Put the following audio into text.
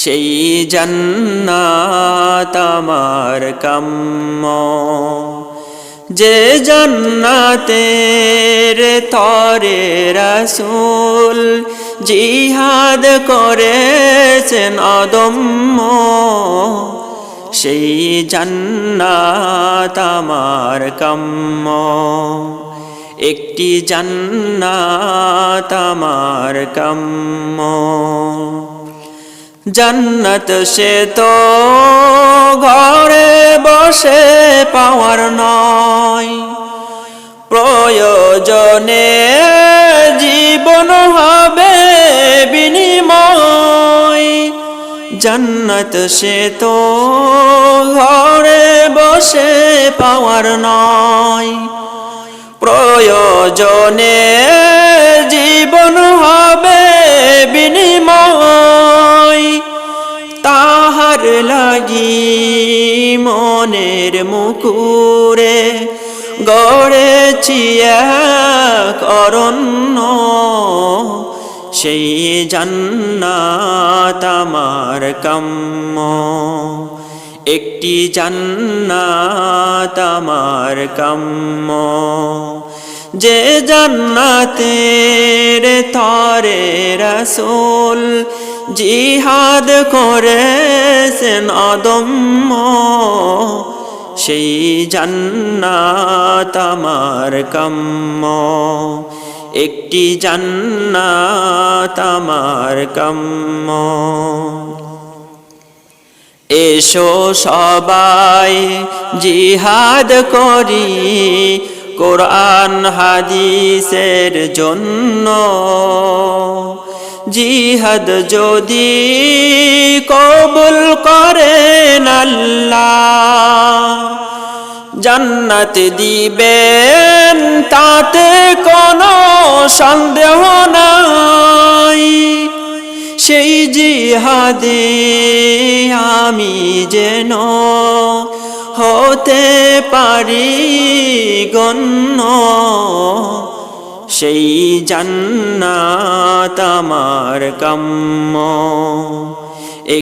সেই জান্নাত আমার কাম্য। যে জান্নাতের তরে রাসূল জিহাদ করেছেন অদম্য, সেই জান্নাত আমার কাম্য। একটি জান্নাত আমার কাম্য। জান্নাত সে তো ঘরে বসে পাওয়ার নয়, প্রয়োজনে জীবন হবে বিনিময়। জান্নাত সে তো ঘরে বসে পাওয়ার নয়, প্রয়োজনে জীবন হবে বিনিময়। তাহার লাগি মনের মুকুরে গড়েছি এক অরণ্য, সেই জান্নাত আমার কাম্য। একটি জান্নাত আমার কাম্য। যে জান্নাতের তরে রাসূল জিহাদ করেছেন অদম্য, সেই জান্নাত আমার কাম্য। একটি জান্নাত আমার কাম্য। এসো সবাই জিহাদ করি কোরআন হাদিসের জন্য। জিহাদ যদি কবুল করেন আল্লাহ, জান্নাত দিবেন তাতে কোনো সন্দেহ নাই। সেই জিহাদে আমি যেন হতে পারি গণ্য, সেই জান্নাত আমার কাম্য।